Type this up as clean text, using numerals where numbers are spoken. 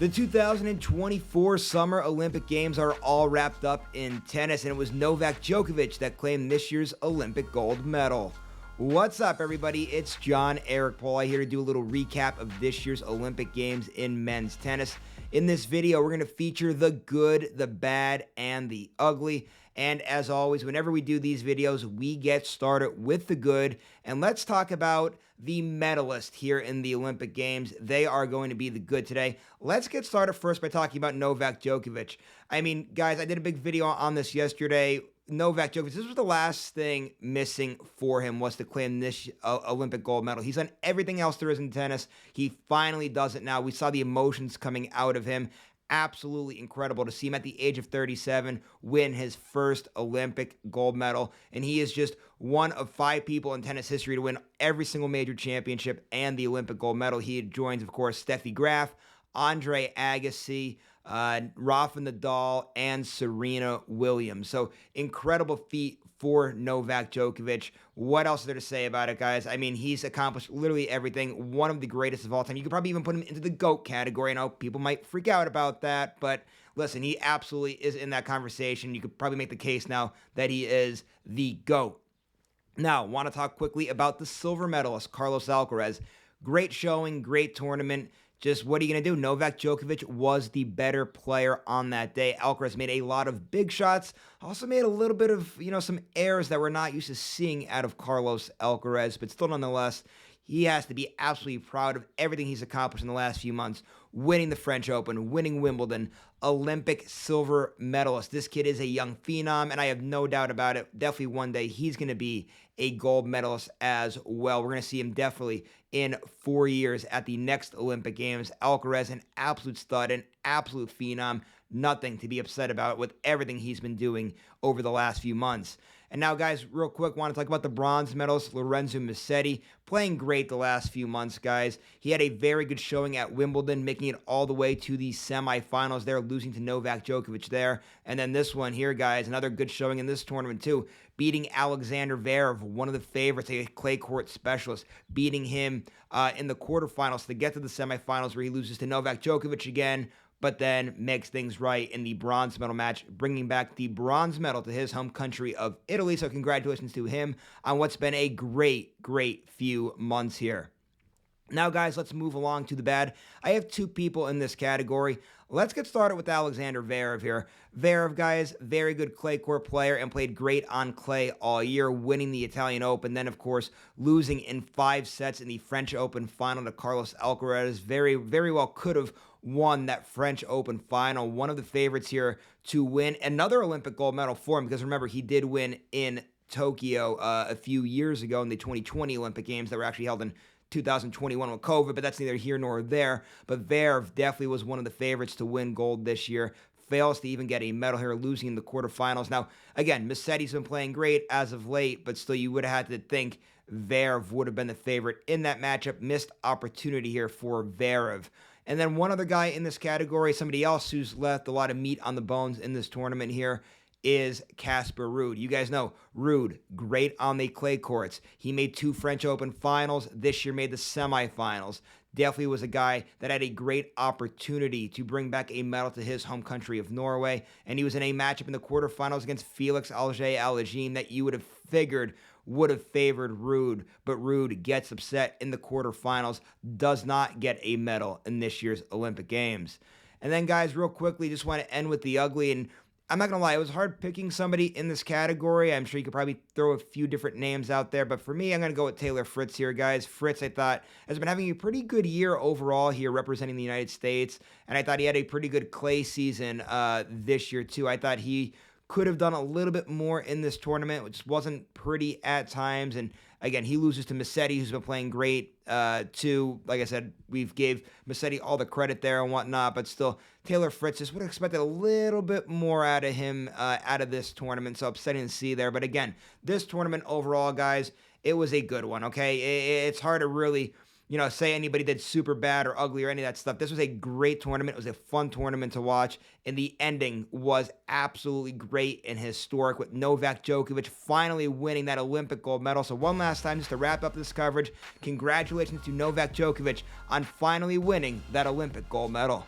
The 2024 Summer Olympic Games are all wrapped up in tennis, and it was Novak Djokovic that claimed this year's Olympic gold medal. What's up, everybody? It's John Eric Paul here to do a little recap of this year's Olympic Games in men's tennis. In this video, we're going to feature the good, the bad, and the ugly. And as always, whenever we do these videos, we get started with the good. And let's talk about the medalists here in the Olympic Games. They are going to be the good today. Let's get started first by talking about Novak Djokovic. I mean, guys, I did a big video on this yesterday. Novak Djokovic, this was the last thing missing for him, was to claim this Olympic gold medal. He's done everything else there is in tennis. He finally does it now. We saw the emotions coming out of him. Absolutely incredible to see him at the age of 37 win his first Olympic gold medal. And he is just one of 5 people in tennis history to win every single major championship and the Olympic gold medal. He joins, of course, Steffi Graf, Andre Agassi, Rafa Nadal, and Serena Williams. So incredible feat for Novak Djokovic. What else is there to say about it, guys? I mean, he's accomplished literally everything. One of the greatest of all time. You could probably even put him into the GOAT category. I know people might freak out about that, but listen, he absolutely is in that conversation. You could probably make the case now that he is the GOAT. Now, want to talk quickly about the silver medalist, Carlos Alcaraz. Great showing, great tournament. Just what are you going to do? Novak Djokovic was the better player on that day. Alcaraz made a lot of big shots. Also made a little bit of, some errors that we're not used to seeing out of Carlos Alcaraz. But still, nonetheless, he has to be absolutely proud of everything he's accomplished in the last few months. Winning the French Open, winning Wimbledon, Olympic silver medalist. This kid is a young phenom, and I have no doubt about it. Definitely one day he's going to be a gold medalist as well. We're going to see him definitely in 4 years at the next Olympic Games. Alcaraz, an absolute stud, an absolute phenom. Nothing to be upset about with everything he's been doing over the last few months. And now, guys, real quick, want to talk about the bronze medalist, Lorenzo Musetti, playing great the last few months, guys. He had a very good showing at Wimbledon, making it all the way to the semifinals there, losing to Novak Djokovic there. And then this one here, guys, another good showing in this tournament, too, beating Alexander Zverev, one of the favorites, a clay court specialist, beating him in the quarterfinals to get to the semifinals where he loses to Novak Djokovic again, but then makes things right in the bronze medal match, bringing back the bronze medal to his home country of Italy. So congratulations to him on what's been a great few months here. Now, guys, let's move along to the bad. I have 2 people in this category. Let's get started with Alexander Zverev here. Zverev, guys, very good clay court player and played great on clay all year, winning the Italian Open. Then, of course, losing in 5 sets in the French Open final to Carlos Alcaraz. Very well could have won that French Open final. One of the favorites here to win another Olympic gold medal for him, because remember, he did win in Tokyo a few years ago in the 2020 Olympic Games that were actually held in 2021 with COVID, but that's neither here nor there. But Zverev definitely was one of the favorites to win gold this year. Fails to even get a medal here, losing in the quarterfinals. Now, again, Musetti's been playing great as of late, but still you would have had to think Zverev would have been the favorite in that matchup. Missed opportunity here for Zverev. And then one other guy in this category, somebody else who's left a lot of meat on the bones in this tournament here, is Casper Ruud. You guys know Ruud, great on the clay courts. He made 2 French Open finals. This year made the semifinals. Definitely was a guy that had a great opportunity to bring back a medal to his home country of Norway. And he was in a matchup in the quarterfinals against Felix Auger-Aliassime that you would have figured would have favored Ruud, but Ruud gets upset in the quarterfinals, does not get a medal in this year's Olympic Games. And then, guys, real quickly, just want to end with the ugly. And I'm not going to lie, it was hard picking somebody in this category. I'm sure you could probably throw a few different names out there, but for me, I'm going to go with Taylor Fritz here, guys. Fritz, I thought, has been having a pretty good year overall here representing the United States, and I thought he had a pretty good clay season this year, too. I thought he could have done a little bit more in this tournament, which wasn't pretty at times, and again, he loses to Musetti, who's been playing great, too. Like I said, we've gave Musetti all the credit there and whatnot, but still, Taylor Fritz just would have expected a little bit more out of him, out of this tournament, so upsetting to see there. But again, this tournament overall, guys, it was a good one, okay? It's hard to really say anybody did super bad or ugly or any of that stuff. This was a great tournament. It was a fun tournament to watch, and the ending was absolutely great and historic with Novak Djokovic finally winning that Olympic gold medal. So one last time, just to wrap up this coverage, congratulations to Novak Djokovic on finally winning that Olympic gold medal.